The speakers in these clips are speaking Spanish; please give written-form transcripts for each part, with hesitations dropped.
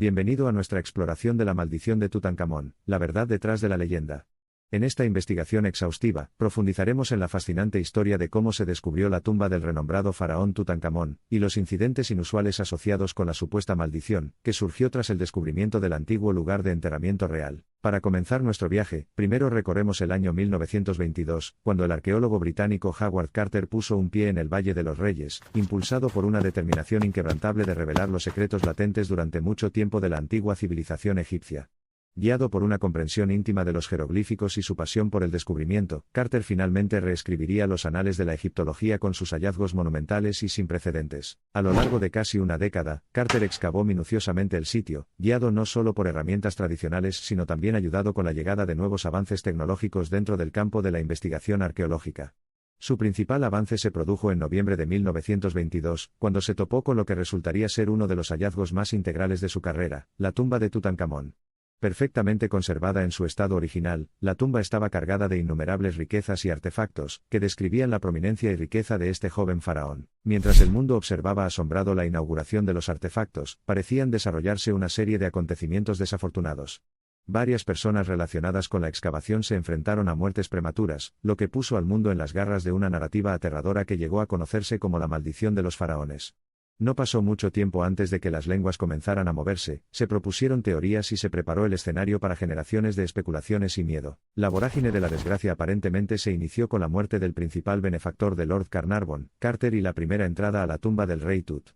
Bienvenido a nuestra exploración de la maldición de Tutankamón, la verdad detrás de la leyenda. En esta investigación exhaustiva, profundizaremos en la fascinante historia de cómo se descubrió la tumba del renombrado faraón Tutankamón, y los incidentes inusuales asociados con la supuesta maldición, que surgió tras el descubrimiento del antiguo lugar de enterramiento real. Para comenzar nuestro viaje, primero recorremos el año 1922, cuando el arqueólogo británico Howard Carter puso un pie en el Valle de los Reyes, impulsado por una determinación inquebrantable de revelar los secretos latentes durante mucho tiempo de la antigua civilización egipcia. Guiado por una comprensión íntima de los jeroglíficos y su pasión por el descubrimiento, Carter finalmente reescribiría los anales de la egiptología con sus hallazgos monumentales y sin precedentes. A lo largo de casi una década, Carter excavó minuciosamente el sitio, guiado no solo por herramientas tradicionales sino también ayudado con la llegada de nuevos avances tecnológicos dentro del campo de la investigación arqueológica. Su principal avance se produjo en noviembre de 1922, cuando se topó con lo que resultaría ser uno de los hallazgos más integrales de su carrera, la tumba de Tutankamón. Perfectamente conservada en su estado original, la tumba estaba cargada de innumerables riquezas y artefactos, que describían la prominencia y riqueza de este joven faraón. Mientras el mundo observaba asombrado la inauguración de los artefactos, parecían desarrollarse una serie de acontecimientos desafortunados. Varias personas relacionadas con la excavación se enfrentaron a muertes prematuras, lo que puso al mundo en las garras de una narrativa aterradora que llegó a conocerse como la maldición de los faraones. No pasó mucho tiempo antes de que las lenguas comenzaran a moverse, se propusieron teorías y se preparó el escenario para generaciones de especulaciones y miedo. La vorágine de la desgracia aparentemente se inició con la muerte del principal benefactor de Lord Carnarvon, Carter, y la primera entrada a la tumba del rey Tut.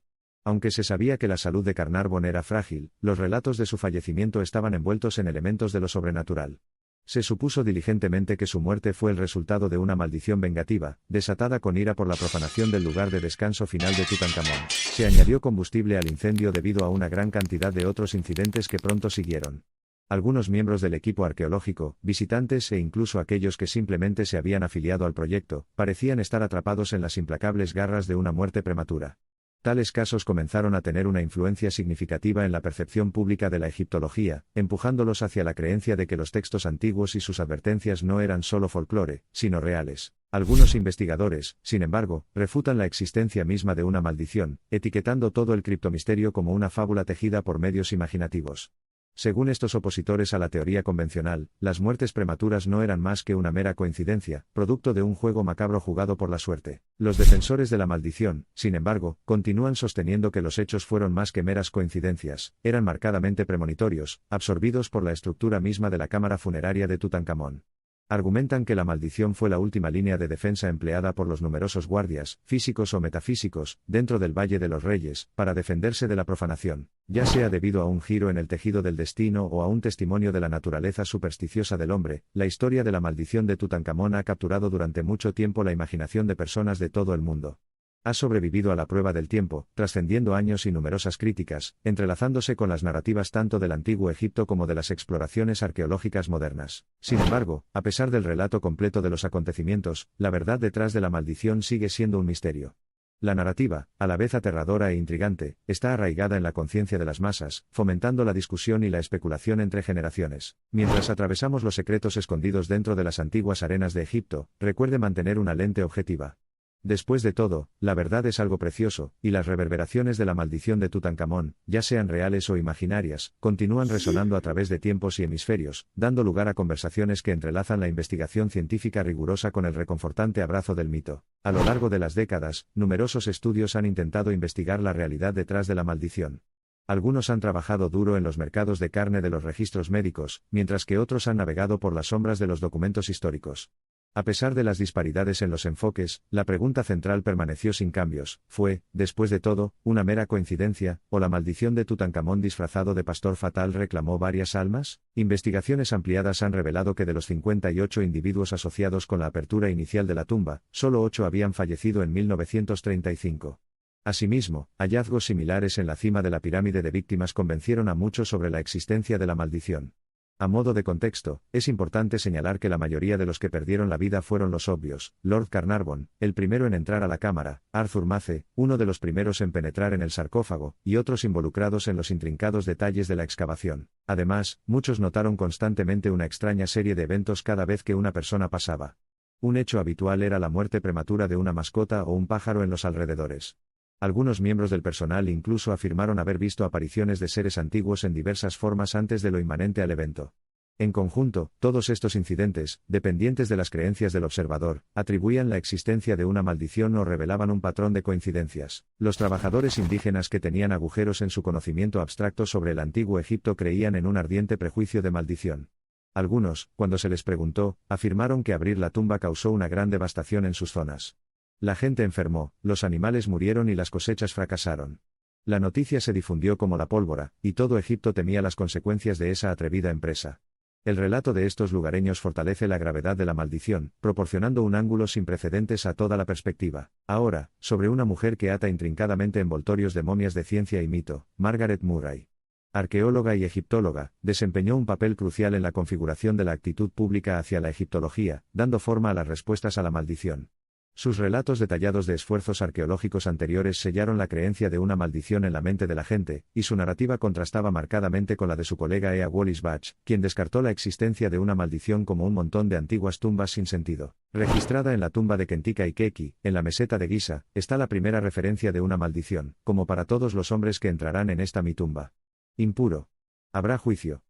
Aunque se sabía que la salud de Carnarvon era frágil, los relatos de su fallecimiento estaban envueltos en elementos de lo sobrenatural. Se supuso diligentemente que su muerte fue el resultado de una maldición vengativa, desatada con ira por la profanación del lugar de descanso final de Tutankamón. Se añadió combustible al incendio debido a una gran cantidad de otros incidentes que pronto siguieron. Algunos miembros del equipo arqueológico, visitantes e incluso aquellos que simplemente se habían afiliado al proyecto, parecían estar atrapados en las implacables garras de una muerte prematura. Tales casos comenzaron a tener una influencia significativa en la percepción pública de la egiptología, empujándolos hacia la creencia de que los textos antiguos y sus advertencias no eran solo folclore, sino reales. Algunos investigadores, sin embargo, refutan la existencia misma de una maldición, etiquetando todo el criptomisterio como una fábula tejida por medios imaginativos. Según estos opositores a la teoría convencional, las muertes prematuras no eran más que una mera coincidencia, producto de un juego macabro jugado por la suerte. Los defensores de la maldición, sin embargo, continúan sosteniendo que los hechos fueron más que meras coincidencias, eran marcadamente premonitorios, absorbidos por la estructura misma de la cámara funeraria de Tutankamón. Argumentan que la maldición fue la última línea de defensa empleada por los numerosos guardias, físicos o metafísicos, dentro del Valle de los Reyes, para defenderse de la profanación, ya sea debido a un giro en el tejido del destino o a un testimonio de la naturaleza supersticiosa del hombre. La historia de la maldición de Tutankamón ha capturado durante mucho tiempo la imaginación de personas de todo el mundo. Ha sobrevivido a la prueba del tiempo, trascendiendo años y numerosas críticas, entrelazándose con las narrativas tanto del antiguo Egipto como de las exploraciones arqueológicas modernas. Sin embargo, a pesar del relato completo de los acontecimientos, la verdad detrás de la maldición sigue siendo un misterio. La narrativa, a la vez aterradora e intrigante, está arraigada en la conciencia de las masas, fomentando la discusión y la especulación entre generaciones. Mientras atravesamos los secretos escondidos dentro de las antiguas arenas de Egipto, recuerde mantener una lente objetiva. Después de todo, la verdad es algo precioso, y las reverberaciones de la maldición de Tutankamón, ya sean reales o imaginarias, continúan resonando a través de tiempos y hemisferios, dando lugar a conversaciones que entrelazan la investigación científica rigurosa con el reconfortante abrazo del mito. A lo largo de las décadas, numerosos estudios han intentado investigar la realidad detrás de la maldición. Algunos han trabajado duro en los mercados de carne de los registros médicos, mientras que otros han navegado por las sombras de los documentos históricos. A pesar de las disparidades en los enfoques, la pregunta central permaneció sin cambios: ¿fue, después de todo, una mera coincidencia, o la maldición de Tutankamón disfrazado de pastor fatal reclamó varias almas? Investigaciones ampliadas han revelado que de los 58 individuos asociados con la apertura inicial de la tumba, solo 8 habían fallecido en 1935. Asimismo, hallazgos similares en la cima de la pirámide de víctimas convencieron a muchos sobre la existencia de la maldición. A modo de contexto, es importante señalar que la mayoría de los que perdieron la vida fueron los obvios: Lord Carnarvon, el primero en entrar a la cámara, Arthur Mace, uno de los primeros en penetrar en el sarcófago, y otros involucrados en los intrincados detalles de la excavación. Además, muchos notaron constantemente una extraña serie de eventos cada vez que una persona pasaba. Un hecho habitual era la muerte prematura de una mascota o un pájaro en los alrededores. Algunos miembros del personal incluso afirmaron haber visto apariciones de seres antiguos en diversas formas antes de lo inmanente al evento. En conjunto, todos estos incidentes, dependientes de las creencias del observador, atribuían la existencia de una maldición o revelaban un patrón de coincidencias. Los trabajadores indígenas que tenían agujeros en su conocimiento abstracto sobre el antiguo Egipto creían en un ardiente prejuicio de maldición. Algunos, cuando se les preguntó, afirmaron que abrir la tumba causó una gran devastación en sus zonas. La gente enfermó, los animales murieron y las cosechas fracasaron. La noticia se difundió como la pólvora, y todo Egipto temía las consecuencias de esa atrevida empresa. El relato de estos lugareños fortalece la gravedad de la maldición, proporcionando un ángulo sin precedentes a toda la perspectiva. Ahora, sobre una mujer que ata intrincadamente envoltorios de momias de ciencia y mito, Margaret Murray, arqueóloga y egiptóloga, desempeñó un papel crucial en la configuración de la actitud pública hacia la egiptología, dando forma a las respuestas a la maldición. Sus relatos detallados de esfuerzos arqueológicos anteriores sellaron la creencia de una maldición en la mente de la gente, y su narrativa contrastaba marcadamente con la de su colega Ea Wallis Budge, quien descartó la existencia de una maldición como un montón de antiguas tumbas sin sentido. Registrada en la tumba de Kentika y Keki, en la meseta de Giza, está la primera referencia de una maldición, como para todos los hombres que entrarán en esta mi tumba. Impuro. Habrá juicio.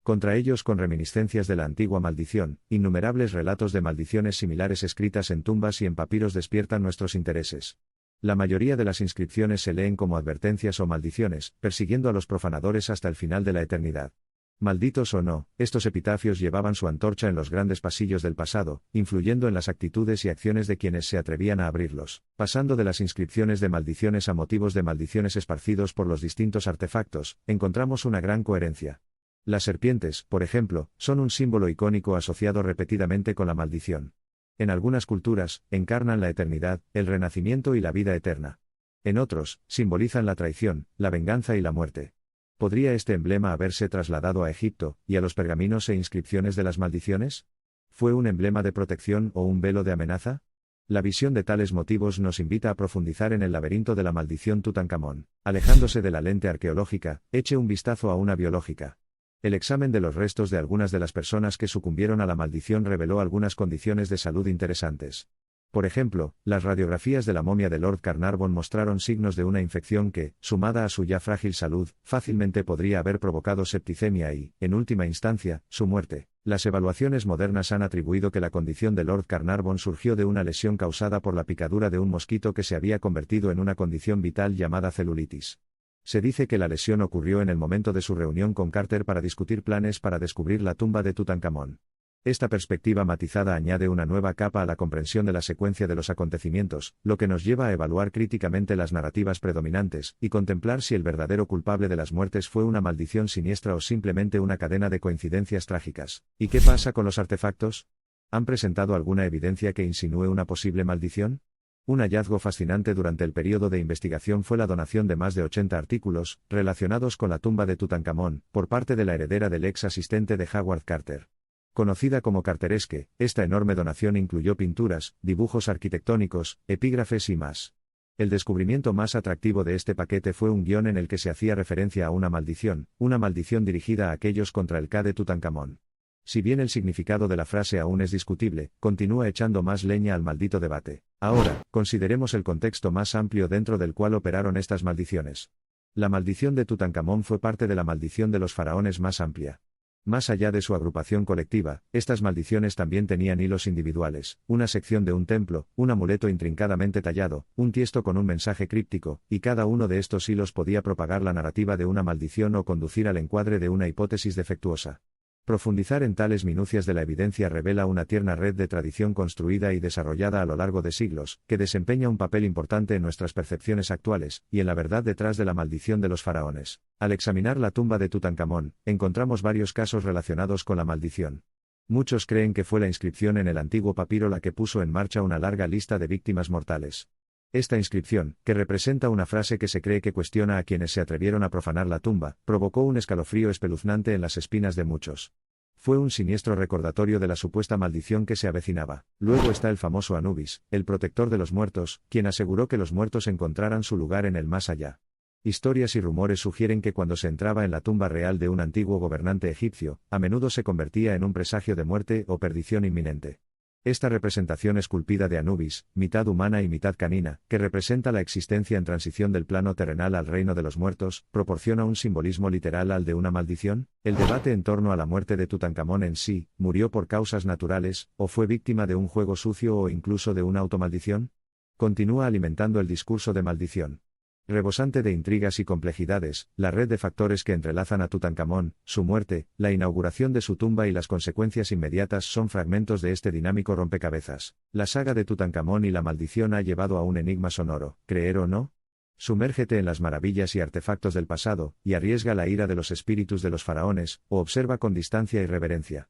Contra ellos con reminiscencias de la antigua maldición, innumerables relatos de maldiciones similares escritas en tumbas y en papiros despiertan nuestros intereses. La mayoría de las inscripciones se leen como advertencias o maldiciones, persiguiendo a los profanadores hasta el final de la eternidad. Malditos o no, estos epitafios llevaban su antorcha en los grandes pasillos del pasado, influyendo en las actitudes y acciones de quienes se atrevían a abrirlos, pasando de las inscripciones de maldiciones a motivos de maldiciones esparcidos por los distintos artefactos, encontramos una gran coherencia. Las serpientes, por ejemplo, son un símbolo icónico asociado repetidamente con la maldición. En algunas culturas, encarnan la eternidad, el renacimiento y la vida eterna. En otros, simbolizan la traición, la venganza y la muerte. ¿Podría este emblema haberse trasladado a Egipto, y a los pergaminos e inscripciones de las maldiciones? ¿Fue un emblema de protección o un velo de amenaza? La visión de tales motivos nos invita a profundizar en el laberinto de la maldición Tutankamón. Alejándose de la lente arqueológica, eche un vistazo a una biológica. El examen de los restos de algunas de las personas que sucumbieron a la maldición reveló algunas condiciones de salud interesantes. Por ejemplo, las radiografías de la momia de Lord Carnarvon mostraron signos de una infección que, sumada a su ya frágil salud, fácilmente podría haber provocado septicemia y, en última instancia, su muerte. Las evaluaciones modernas han atribuido que la condición de Lord Carnarvon surgió de una lesión causada por la picadura de un mosquito que se había convertido en una condición vital llamada celulitis. Se dice que la lesión ocurrió en el momento de su reunión con Carter para discutir planes para descubrir la tumba de Tutankamón. Esta perspectiva matizada añade una nueva capa a la comprensión de la secuencia de los acontecimientos, lo que nos lleva a evaluar críticamente las narrativas predominantes, y contemplar si el verdadero culpable de las muertes fue una maldición siniestra o simplemente una cadena de coincidencias trágicas. ¿Y qué pasa con los artefactos? ¿Han presentado alguna evidencia que insinúe una posible maldición? Un hallazgo fascinante durante el periodo de investigación fue la donación de más de 80 artículos, relacionados con la tumba de Tutankamón, por parte de la heredera del ex asistente de Howard Carter. Conocida como Carteresque, esta enorme donación incluyó pinturas, dibujos arquitectónicos, epígrafes y más. El descubrimiento más atractivo de este paquete fue un guión en el que se hacía referencia a una maldición dirigida a aquellos contra el Ka de Tutankamón. Si bien el significado de la frase aún es discutible, continúa echando más leña al maldito debate. Ahora, consideremos el contexto más amplio dentro del cual operaron estas maldiciones. La maldición de Tutankamón fue parte de la maldición de los faraones más amplia. Más allá de su agrupación colectiva, estas maldiciones también tenían hilos individuales, una sección de un templo, un amuleto intrincadamente tallado, un tiesto con un mensaje críptico, y cada uno de estos hilos podía propagar la narrativa de una maldición o conducir al encuadre de una hipótesis defectuosa. Profundizar en tales minucias de la evidencia revela una tierna red de tradición construida y desarrollada a lo largo de siglos, que desempeña un papel importante en nuestras percepciones actuales, y en la verdad detrás de la maldición de los faraones. Al examinar la tumba de Tutankamón, encontramos varios casos relacionados con la maldición. Muchos creen que fue la inscripción en el antiguo papiro la que puso en marcha una larga lista de víctimas mortales. Esta inscripción, que representa una frase que se cree que cuestiona a quienes se atrevieron a profanar la tumba, provocó un escalofrío espeluznante en las espinas de muchos. Fue un siniestro recordatorio de la supuesta maldición que se avecinaba. Luego está el famoso Anubis, el protector de los muertos, quien aseguró que los muertos encontraran su lugar en el más allá. Historias y rumores sugieren que cuando se entraba en la tumba real de un antiguo gobernante egipcio, a menudo se convertía en un presagio de muerte o perdición inminente. Esta representación esculpida de Anubis, mitad humana y mitad canina, que representa la existencia en transición del plano terrenal al reino de los muertos, proporciona un simbolismo literal al de una maldición. El debate en torno a la muerte de Tutankamón en sí, ¿murió por causas naturales, o fue víctima de un juego sucio o incluso de una automaldición? Continúa alimentando el discurso de maldición. Rebosante de intrigas y complejidades, la red de factores que entrelazan a Tutankamón, su muerte, la inauguración de su tumba y las consecuencias inmediatas son fragmentos de este dinámico rompecabezas. La saga de Tutankamón y la maldición ha llevado a un enigma sonoro, ¿creer o no? Sumérgete en las maravillas y artefactos del pasado, y arriesga la ira de los espíritus de los faraones, o observa con distancia y reverencia.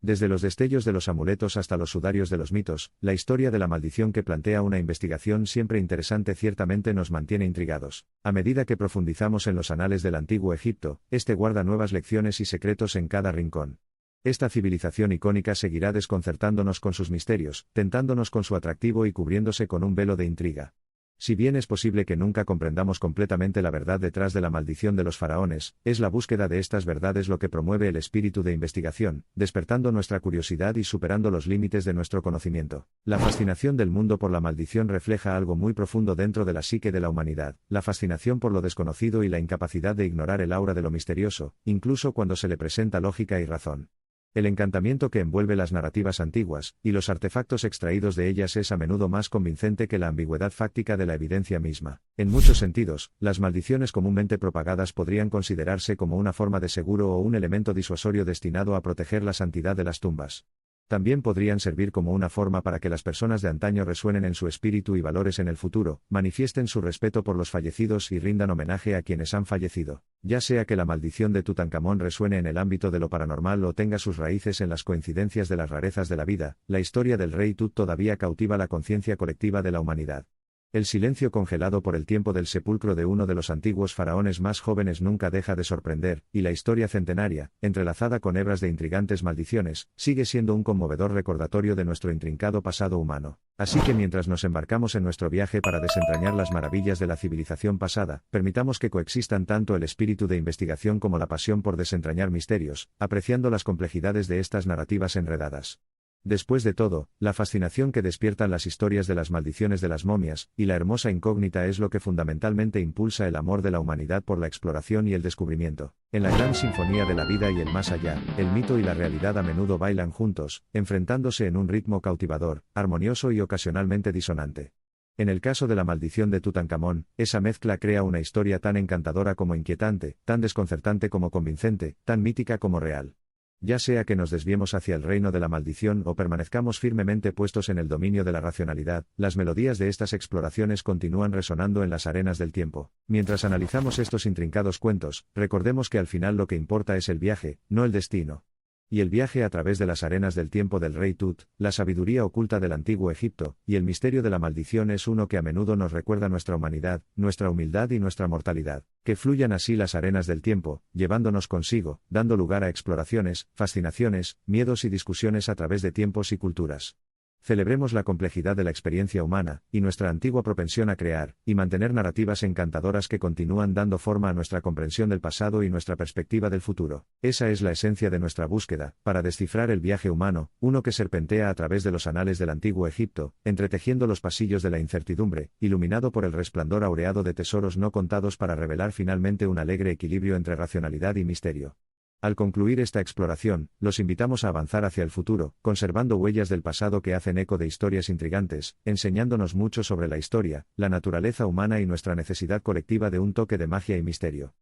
Desde los destellos de los amuletos hasta los sudarios de los mitos, la historia de la maldición que plantea una investigación siempre interesante ciertamente nos mantiene intrigados. A medida que profundizamos en los anales del antiguo Egipto, este guarda nuevas lecciones y secretos en cada rincón. Esta civilización icónica seguirá desconcertándonos con sus misterios, tentándonos con su atractivo y cubriéndose con un velo de intriga. Si bien es posible que nunca comprendamos completamente la verdad detrás de la maldición de los faraones, es la búsqueda de estas verdades lo que promueve el espíritu de investigación, despertando nuestra curiosidad y superando los límites de nuestro conocimiento. La fascinación del mundo por la maldición refleja algo muy profundo dentro de la psique de la humanidad, la fascinación por lo desconocido y la incapacidad de ignorar el aura de lo misterioso, incluso cuando se le presenta lógica y razón. El encantamiento que envuelve las narrativas antiguas, y los artefactos extraídos de ellas es a menudo más convincente que la ambigüedad fáctica de la evidencia misma. En muchos sentidos, las maldiciones comúnmente propagadas podrían considerarse como una forma de seguro o un elemento disuasorio destinado a proteger la santidad de las tumbas. También podrían servir como una forma para que las personas de antaño resuenen en su espíritu y valores en el futuro, manifiesten su respeto por los fallecidos y rindan homenaje a quienes han fallecido. Ya sea que la maldición de Tutankamón resuene en el ámbito de lo paranormal o tenga sus raíces en las coincidencias de las rarezas de la vida, la historia del rey Tut todavía cautiva la conciencia colectiva de la humanidad. El silencio congelado por el tiempo del sepulcro de uno de los antiguos faraones más jóvenes nunca deja de sorprender, y la historia centenaria, entrelazada con hebras de intrigantes maldiciones, sigue siendo un conmovedor recordatorio de nuestro intrincado pasado humano. Así que mientras nos embarcamos en nuestro viaje para desentrañar las maravillas de la civilización pasada, permitamos que coexistan tanto el espíritu de investigación como la pasión por desentrañar misterios, apreciando las complejidades de estas narrativas enredadas. Después de todo, la fascinación que despiertan las historias de las maldiciones de las momias, y la hermosa incógnita es lo que fundamentalmente impulsa el amor de la humanidad por la exploración y el descubrimiento. En la gran sinfonía de la vida y el más allá, el mito y la realidad a menudo bailan juntos, enfrentándose en un ritmo cautivador, armonioso y ocasionalmente disonante. En el caso de la maldición de Tutankamón, esa mezcla crea una historia tan encantadora como inquietante, tan desconcertante como convincente, tan mítica como real. Ya sea que nos desviemos hacia el reino de la maldición o permanezcamos firmemente puestos en el dominio de la racionalidad, las melodías de estas exploraciones continúan resonando en las arenas del tiempo. Mientras analizamos estos intrincados cuentos, recordemos que al final lo que importa es el viaje, no el destino. Y el viaje a través de las arenas del tiempo del rey Tut, la sabiduría oculta del antiguo Egipto, y el misterio de la maldición es uno que a menudo nos recuerda nuestra humanidad, nuestra humildad y nuestra mortalidad. Que fluyan así las arenas del tiempo, llevándonos consigo, dando lugar a exploraciones, fascinaciones, miedos y discusiones a través de tiempos y culturas. Celebremos la complejidad de la experiencia humana, y nuestra antigua propensión a crear, y mantener narrativas encantadoras que continúan dando forma a nuestra comprensión del pasado y nuestra perspectiva del futuro. Esa es la esencia de nuestra búsqueda, para descifrar el viaje humano, uno que serpentea a través de los anales del antiguo Egipto, entretejiendo los pasillos de la incertidumbre, iluminado por el resplandor aureado de tesoros no contados para revelar finalmente un alegre equilibrio entre racionalidad y misterio. Al concluir esta exploración, los invitamos a avanzar hacia el futuro, conservando huellas del pasado que hacen eco de historias intrigantes, enseñándonos mucho sobre la historia, la naturaleza humana y nuestra necesidad colectiva de un toque de magia y misterio.